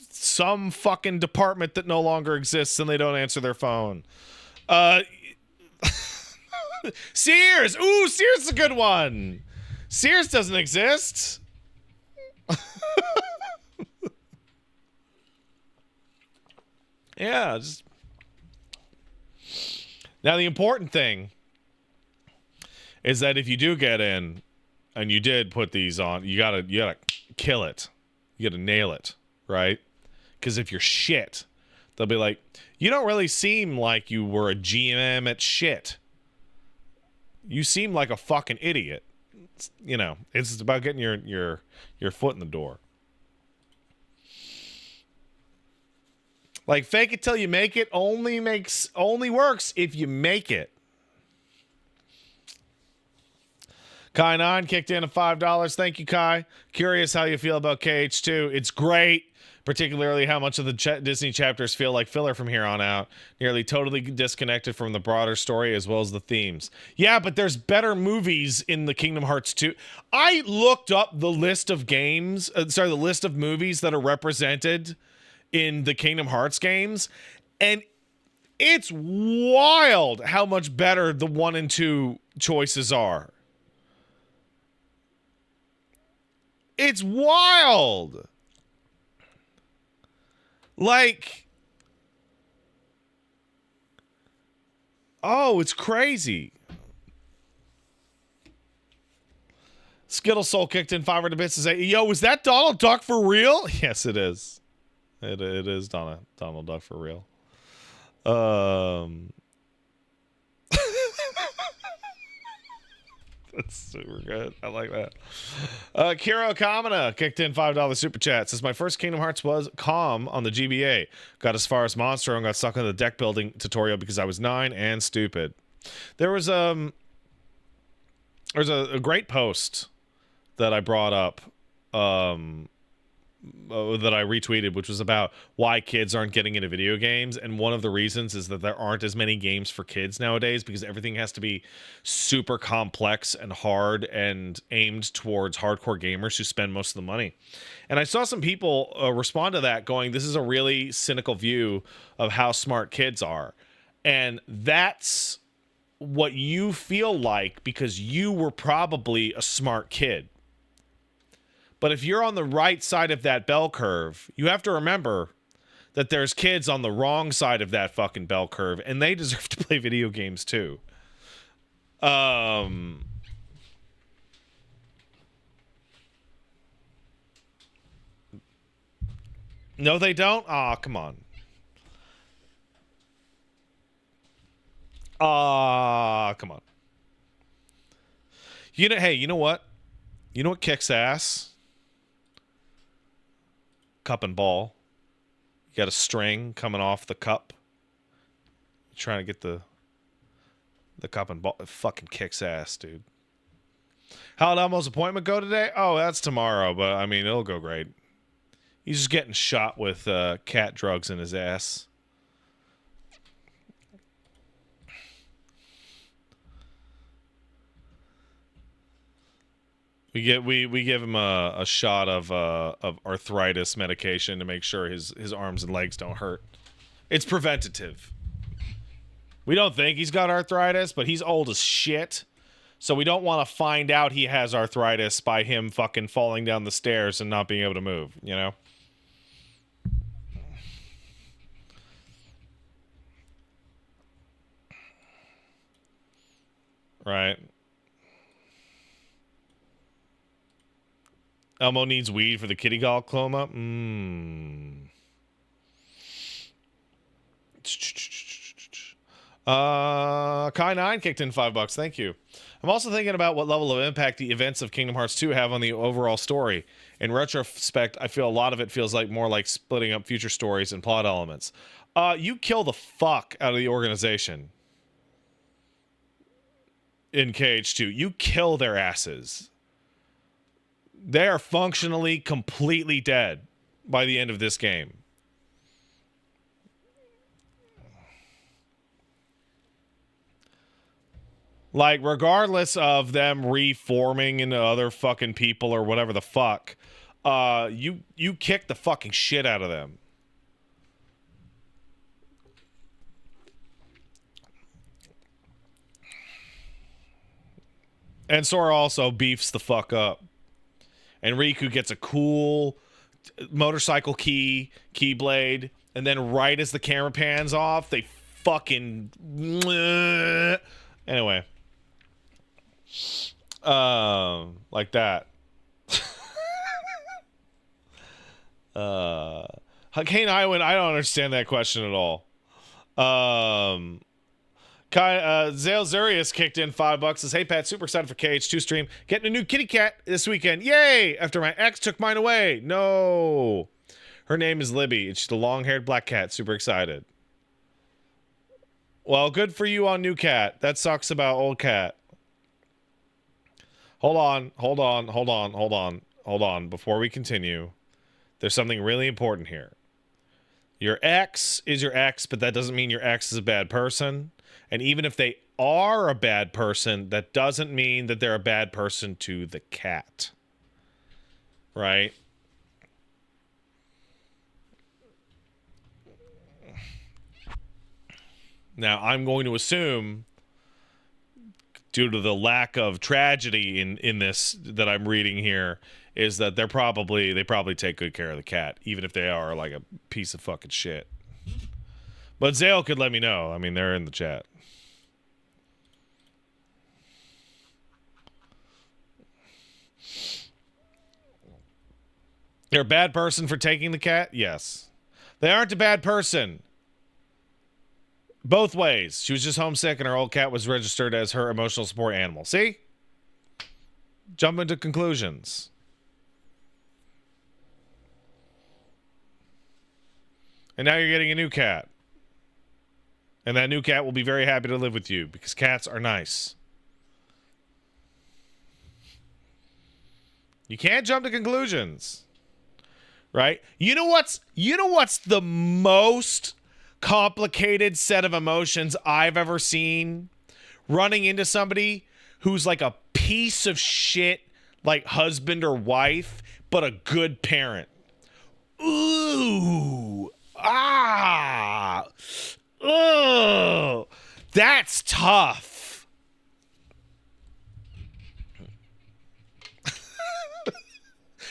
some fucking department that no longer exists and they don't answer their phone. Sears. Ooh, Sears is a good one. Sears doesn't exist. Yeah, just now the important thing is that if you do get in and you did put these on, you gotta kill it. You gotta nail it, right? Because if you're shit, they'll be like, you don't really seem like you were a GM at shit. You seem like a fucking idiot. You know, it's about getting your foot in the door. Like, fake it till you make it only works if you make it. Kai9 kicked in at $5. Thank you, Kai. Curious how you feel about KH2. It's great, particularly how much of the Disney chapters feel like filler from here on out. Nearly totally disconnected from the broader story as well as the themes. Yeah, but there's better movies in the Kingdom Hearts 2. I looked up the list of the list of movies that are represented in the Kingdom Hearts games, and it's wild how much better the 1 and 2 choices are. It's wild. Like, oh, it's crazy. Skittle Soul kicked in 500 bits to say, yo, is that Donald Duck for real? Yes, it is. It is Donald Duck for real. That's super good. I like that. Kiro Kamina kicked in $5 super chat. Says, my first Kingdom Hearts was Calm on the GBA. Got as far as Monster and got stuck in the deck building tutorial because I was 9 and stupid. There's a great post that I brought up that I retweeted, which was about why kids aren't getting into video games, and one of the reasons is that there aren't as many games for kids nowadays because everything has to be super complex and hard and aimed towards hardcore gamers who spend most of the money. And I saw some people respond to that going, this is a really cynical view of how smart kids are, and that's what you feel like because you were probably a smart kid. But if you're on the right side of that bell curve, you have to remember that there's kids on the wrong side of that fucking bell curve, and they deserve to play video games too. No, they don't? Aw, come on. Come on. Hey, you know what? You know what kicks ass? Cup and ball. You got a string coming off the cup. Trying to get the cup and ball. It fucking kicks ass, dude. How'd Elmo's appointment go today? Oh, that's tomorrow, but I mean, it'll go great. He's just getting shot with cat drugs in his ass. We give him a shot of arthritis medication to make sure his arms and legs don't hurt. It's preventative. We don't think he's got arthritis, but he's old as shit. So we don't want to find out he has arthritis by him fucking falling down the stairs and not being able to move, you know? Right. Elmo needs weed for the kitty glaucoma. Kai9 kicked in $5. Thank you. I'm also thinking about what level of impact the events of Kingdom Hearts 2 have on the overall story. In retrospect, I feel a lot of it feels like more like splitting up future stories and plot elements. You kill the fuck out of the organization in KH2. You kill their asses. They are functionally completely dead by the end of this game. Like, regardless of them reforming into other fucking people or whatever the fuck, you kick the fucking shit out of them. And Sora also beefs the fuck up. And Riku gets a cool motorcycle keyblade, and then right as the camera pans off, they fucking... Anyway. Like that. Kane Iwan, I don't understand that question at all. Zale Zurius kicked in $5. Says, hey Pat, super excited for KH2 stream. Getting a new kitty cat this weekend. Yay! After my ex took mine away. No. Her name is Libby, and she's the long-haired black cat. Super excited. Well, good for you on new cat. That sucks about old cat. Hold on. Before we continue, there's something really important here. Your ex is your ex, but that doesn't mean your ex is a bad person. And even if they are a bad person, that doesn't mean that they're a bad person to the cat. Right? Now, I'm going to assume, due to the lack of tragedy in this that I'm reading here, is that they probably take good care of the cat, even if they are like a piece of fucking shit. But Zale could let me know. I mean, they're in the chat. They're a bad person for taking the cat? Yes. They aren't a bad person. Both ways. She was just homesick and her old cat was registered as her emotional support animal. See? Jump into conclusions. And now you're getting a new cat. And that new cat will be very happy to live with you because cats are nice. You can't jump to conclusions. Right? You know what's the most complicated set of emotions I've ever seen? Running into somebody who's like a piece of shit, like husband or wife, but a good parent. Ooh. Ah. Oh. That's tough.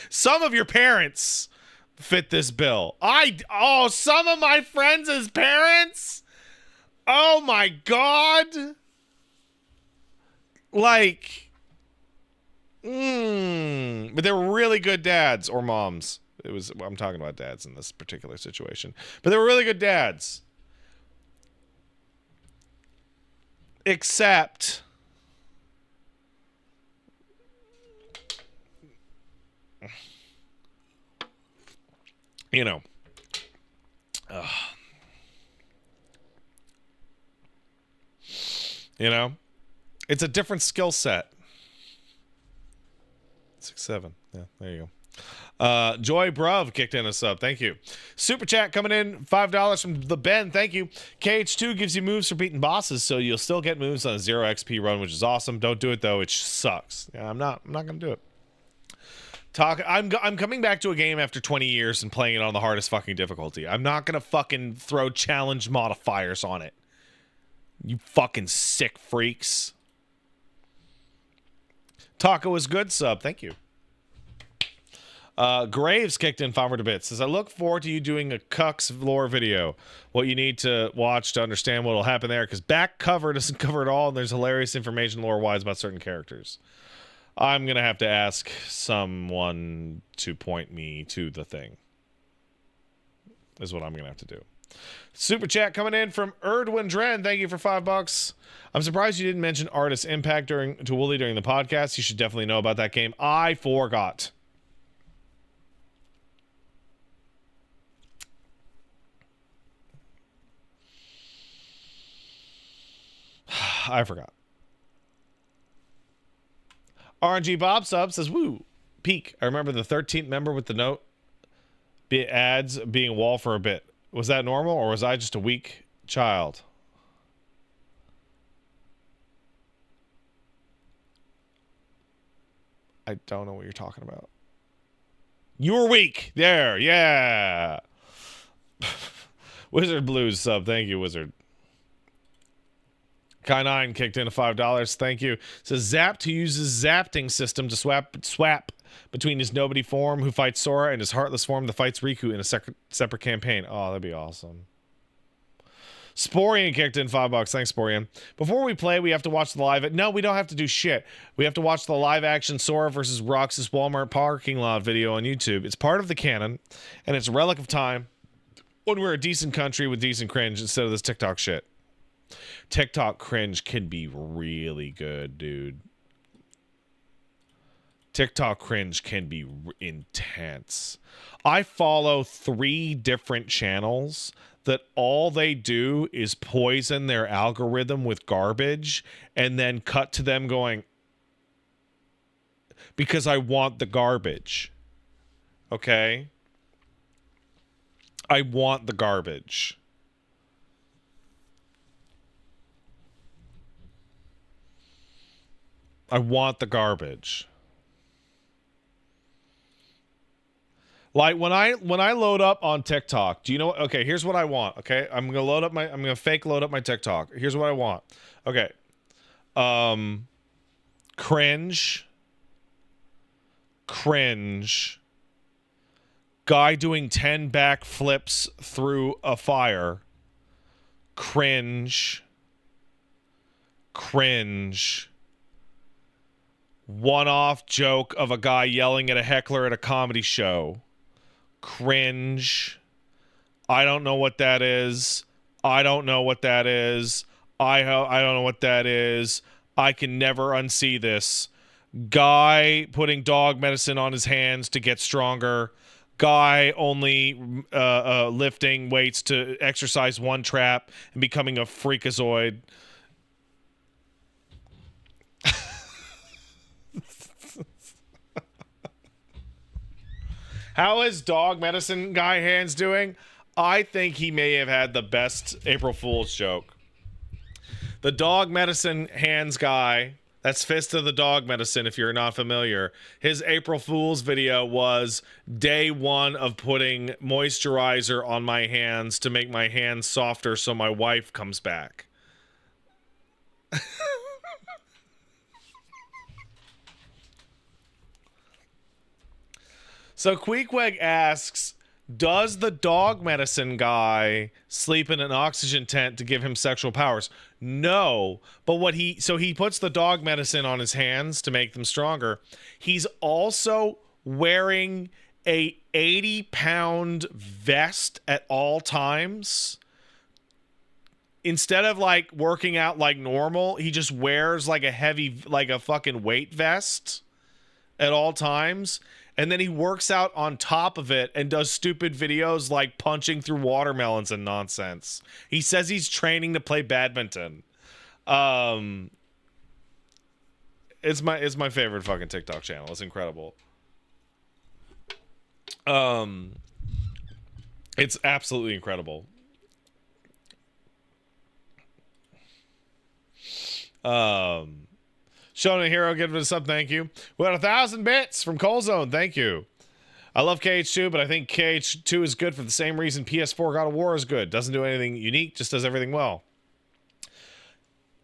Some of your parents fit this bill. Some of my friends' parents? Oh my God. Like, but they were really good dads or moms. I'm talking about dads in this particular situation, but they were really good dads. Except, you know, You know? It's a different skill set. 6-7. Yeah, there you go. Joy Bruv kicked in a sub. Thank you. Super chat coming in, $5 from the Ben. Thank you. KH2 gives you moves for beating bosses, so you'll still get moves on a 0 XP run, which is awesome. Don't do it though; it sucks. Yeah, I'm not gonna do it. I'm coming back to a game after 20 years and playing it on the hardest fucking difficulty. I'm not gonna fucking throw challenge modifiers on it. You fucking sick freaks. Taco is good sub. Thank you. Graves kicked in 500 bits. Says, I look forward to you doing a Cucks lore video. What you need to watch to understand what will happen there, because back cover doesn't cover it all, and there's hilarious information lore-wise about certain characters. I'm going to have to ask someone to point me to the thing. Is what I'm going to have to do. Super chat coming in from Erdwin Dren. Thank you for $5. I'm surprised you didn't mention Artist Impact to Wooly during the podcast. You should definitely know about that game. I forgot. I forgot. RNG Bob sub says, woo, peak. I remember the 13th member with the note ads being a wall for a bit. Was that normal, or was I just a weak child? I don't know what you're talking about. You were weak. There, yeah. Wizard Blues sub. Thank you, Wizard. Kai9 kicked in a $5. Thank you. Says Zapped, who uses Zapting system to swap between his Nobody form, who fights Sora, and his Heartless form that fights Riku in a separate campaign. Oh, that'd be awesome. Sporian kicked in $5. Thanks, Sporian. Before we play, we have to watch the live... No, we don't have to do shit. We have to watch the live-action Sora versus Roxas Walmart parking lot video on YouTube. It's part of the canon, and it's a relic of time when we're a decent country with decent cringe instead of this TikTok shit. TikTok cringe can be really good, dude. TikTok cringe can be intense. I follow 3 different channels that all they do is poison their algorithm with garbage and then cut to them going, because I want the garbage. Okay? I want the garbage. I want the garbage. Like when I load up on TikTok, do you know? Okay, here's what I want. Okay, I'm gonna fake load up my TikTok. Here's what I want. Okay, cringe. Guy doing 10 backflips through a fire. Cringe. One-off joke of a guy yelling at a heckler at a comedy show. Cringe. I don't know what that is. I don't know what that is. I don't know what that is. I can never unsee this. Guy putting dog medicine on his hands to get stronger. Guy only lifting weights to exercise one trap and becoming a freakazoid. How is dog medicine guy hands doing? I think he may have had the best April Fool's joke. The dog medicine hands guy, that's Fist of the Dog Medicine if you're not familiar, his April Fool's video was day 1 of putting moisturizer on my hands to make my hands softer so my wife comes back. So Queequeg asks, does the dog medicine guy sleep in an oxygen tent to give him sexual powers? No, but he puts the dog medicine on his hands to make them stronger. He's also wearing a 80-pound vest at all times. Instead of like working out like normal, he just wears like a fucking weight vest at all times. And then he works out on top of it and does stupid videos like punching through watermelons and nonsense. He says he's training to play badminton. It's my favorite fucking TikTok channel. It's incredible. It's absolutely incredible. Shona Hero giving us up, thank you. We got 1,000 bits from Colzone, thank you. I love KH2, but I think KH2 is good for the same reason PS4 God of War is good. Doesn't do anything unique, just does everything well.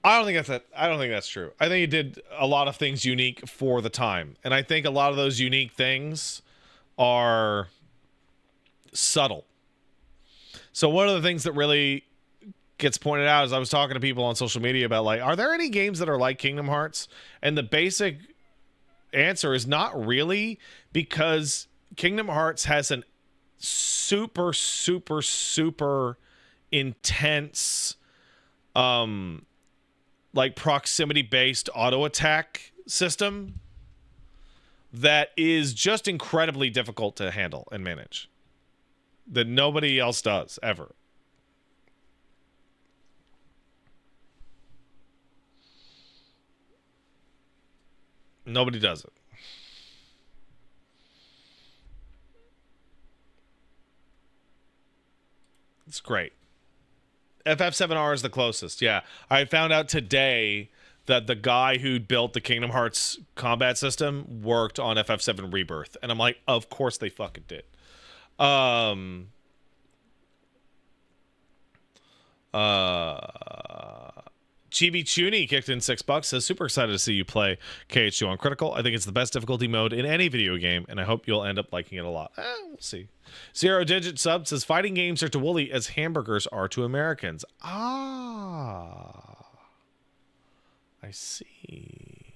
I don't think that's true. I think it did a lot of things unique for the time. And I think a lot of those unique things are subtle. So one of the things that really gets pointed out is I was talking to people on social media about, like, are there any games that are like Kingdom Hearts? And the basic answer is not really, because Kingdom Hearts has an super intense like proximity based auto attack system that is just incredibly difficult to handle and manage, that nobody else does ever. Nobody does it. It's great. FF7R is the closest. Yeah. I found out today that the guy who built the Kingdom Hearts combat system worked on FF7 Rebirth. And I'm like, of course they fucking did. Chibi Chuni kicked in $6. Says, super excited to see you play KH2 on Critical. I think it's the best difficulty mode in any video game, and I hope you'll end up liking it a lot. We'll see. Zero Digit Sub says, fighting games are to Wooly as hamburgers are to Americans. Ah. I see.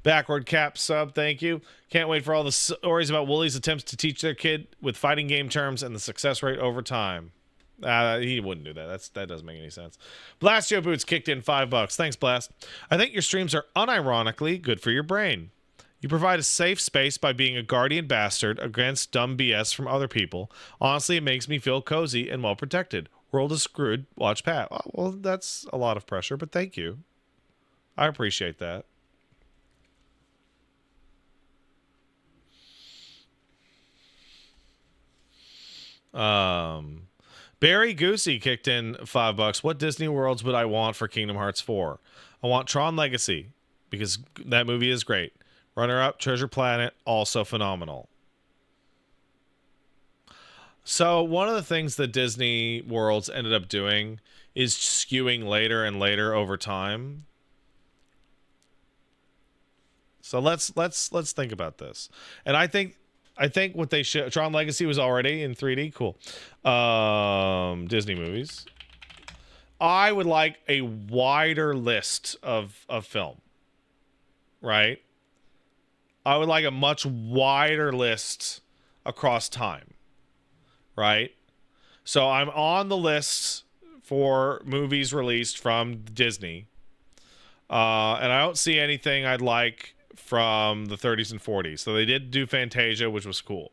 Backward Cap Sub, thank you. Can't wait for all the stories about Wooly's attempts to teach their kid with fighting game terms and the success rate over time. He wouldn't do that. That doesn't make any sense. Blast Joe Boots kicked in $5. Thanks, Blast. I think your streams are unironically good for your brain. You provide a safe space by being a guardian bastard against dumb BS from other people. Honestly, it makes me feel cozy and well protected. World is screwed. Watch Pat. Oh, well, that's a lot of pressure, but thank you. I appreciate that. Barry Goosey kicked in $5. What Disney worlds would I want for Kingdom Hearts 4? I want Tron Legacy, because that movie is great. Runner-up, Treasure Planet, also phenomenal. So one of the things that Disney worlds ended up doing is skewing later and later over time. So let's think about this. And I think what they should, Tron Legacy was already in 3D. Cool. Disney movies. I would like a wider list of film. Right? I would like a much wider list across time. Right? So I'm on the list for movies released from Disney. And I don't see anything I'd like from the 30s and 40s. So they did do Fantasia, which was cool.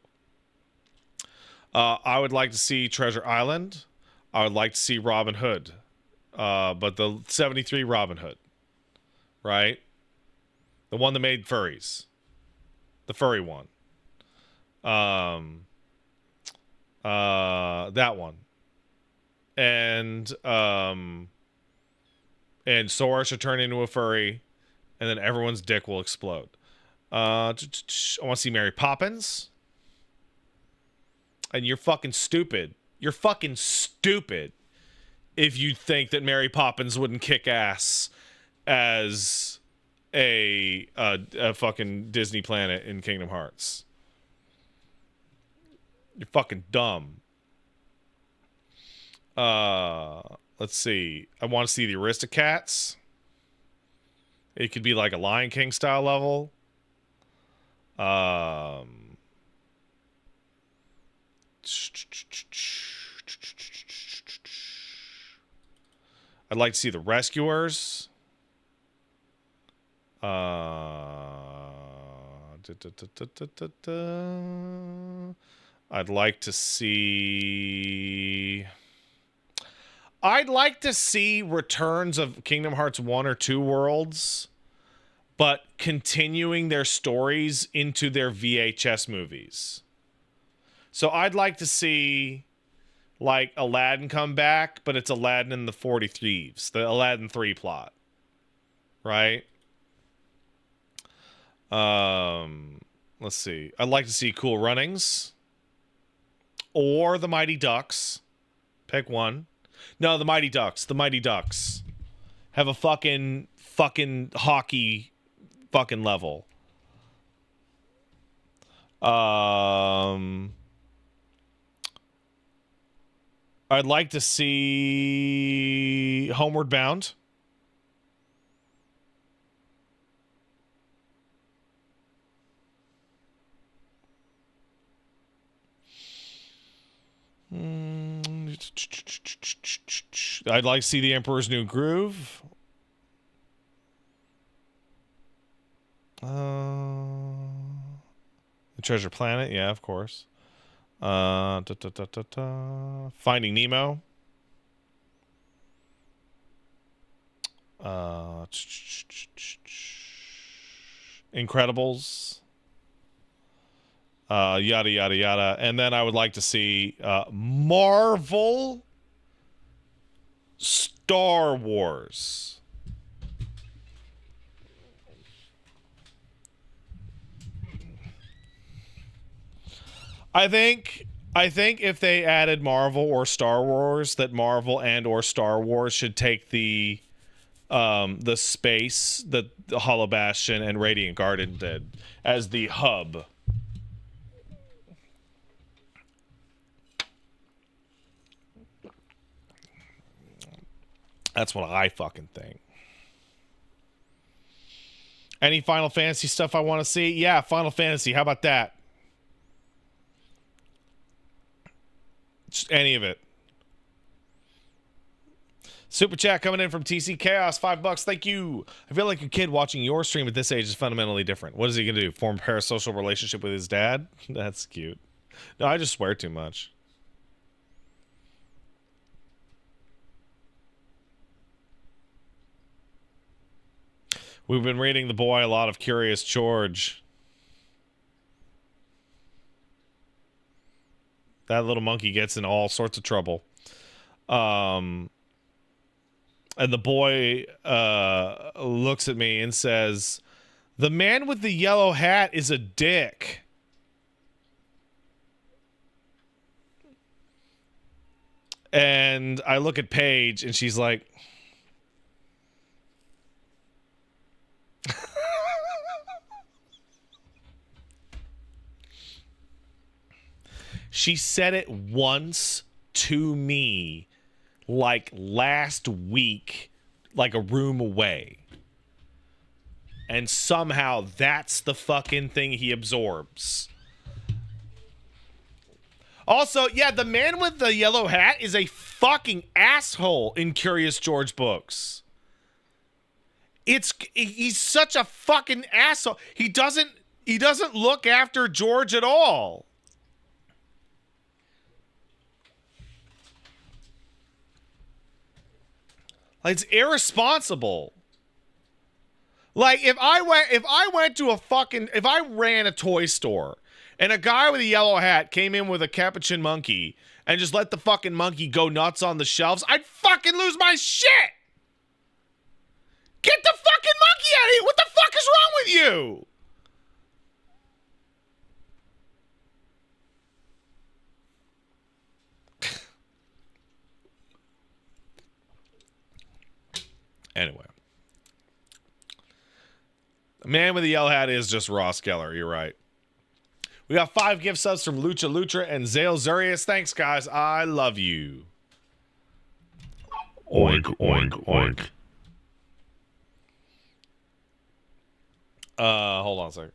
I would like to see Treasure Island. I would like to see Robin Hood. But the 73 Robin Hood. Right? The one that made furries. The furry one. That one. And Sora should turn into a furry, and then everyone's dick will explode. I want to see Mary Poppins. And you're fucking stupid. You're fucking stupid if you think that Mary Poppins wouldn't kick ass as a fucking Disney planet in Kingdom Hearts. You're fucking dumb. Let's see. I want to see the Aristocats. It could be like a Lion King style level. I'd like to see the Rescuers. I'd like to see... I'd like to see returns of Kingdom Hearts 1 or 2 worlds, but continuing their stories into their VHS movies. So I'd like to see like Aladdin come back, but it's Aladdin and the 40 Thieves, the Aladdin 3 plot. Right? Let's see. I'd like to see Cool Runnings or the Mighty Ducks. Pick one. No, the Mighty Ducks. The Mighty Ducks have a fucking hockey fucking level. I'd like to see Homeward Bound. I'd like to see The Emperor's New Groove. The Treasure Planet, yeah, of course. Finding Nemo. Incredibles. Yada yada yada. And then I would like to see Marvel Star Wars. I think if they added Marvel or Star Wars, that Marvel and or Star Wars should take the space that the Hollow Bastion and Radiant Garden did as the hub. That's what I fucking think. Any Final Fantasy stuff I want to see? Yeah, Final Fantasy. How about that? Just any of it. Super chat coming in from TC Chaos, $5. Thank you. I feel like a kid watching your stream at this age is fundamentally different. What is he gonna do? Form a parasocial relationship with his dad? That's cute. No, I just swear too much. We've been reading The Boy a lot of Curious George. That little monkey gets in all sorts of trouble. And the boy looks at me and says, "The man with the yellow hat is a dick." And I look at Paige and she's like, she said it once to me, like last week, like a room away. And somehow that's the fucking thing he absorbs. Also, yeah, the man with the yellow hat is a fucking asshole in Curious George books. He's such a fucking asshole. He doesn't look after George at all. It's irresponsible. Like if I ran a toy store and a guy with a yellow hat came in with a capuchin monkey and just let the fucking monkey go nuts on the shelves, I'd fucking lose my shit. Get the fucking monkey out of here. What the fuck is wrong with you? Anyway. The man with the yellow hat is just Ross Geller. You're right. We got 5 gift subs from Lucha Lutra and Zale Zurius. Thanks, guys. I love you. Oink, oink, oink. Hold on a second.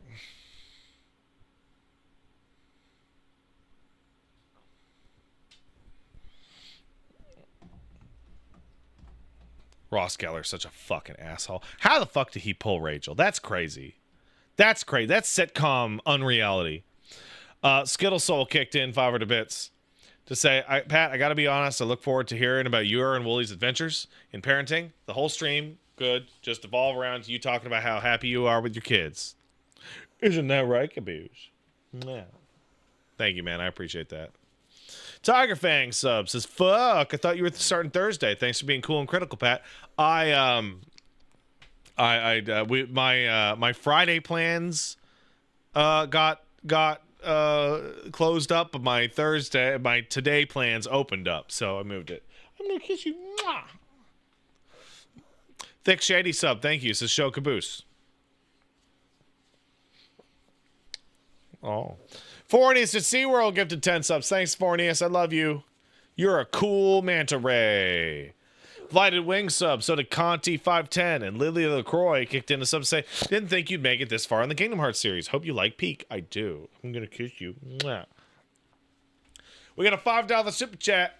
Ross Geller's such a fucking asshole. How the fuck did he pull Rachel? That's crazy. That's crazy. That's sitcom unreality. Skittle Soul kicked in 500 bits. to say, Pat, I got to be honest. I look forward to hearing about your and Woolie's adventures in parenting. The whole stream, good. Just evolve around to you talking about how happy you are with your kids. Isn't that right, Caboose? Yeah. Thank you, man. I appreciate that. Tiger Fang sub says, fuck, I thought you were starting Thursday. Thanks for being cool and critical, Pat. My Friday plans got closed up, but my today plans opened up, so I moved it. I'm gonna kiss you. Mwah. Thick Shady sub, thank you, says Show Caboose. Oh. Fornius at SeaWorld gifted 10 subs. Thanks, Fornius. I love you. You're a cool manta ray. Lighted Wing sub. So did Conti510. And Lily LaCroix kicked in a sub to say, didn't think you'd make it this far in the Kingdom Hearts series. Hope you like Peak. I do. I'm going to kiss you. Mwah. We got a $5 super chat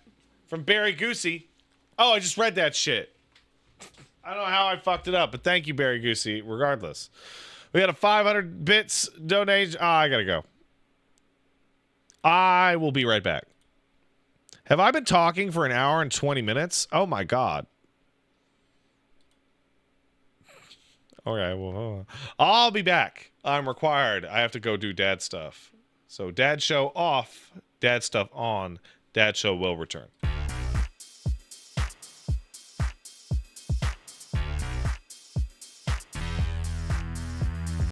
from Barry Goosey. Oh, I just read that shit. I don't know how I fucked it up, but thank you, Barry Goosey, regardless. We got a 500 bits donation. Oh, I got to go. I will be right back. Have I been talking for an hour and 20 minutes? Oh my God. Okay, well, I'll be back. I'm required. I have to go do dad stuff. So dad show off, dad stuff on, dad show will return.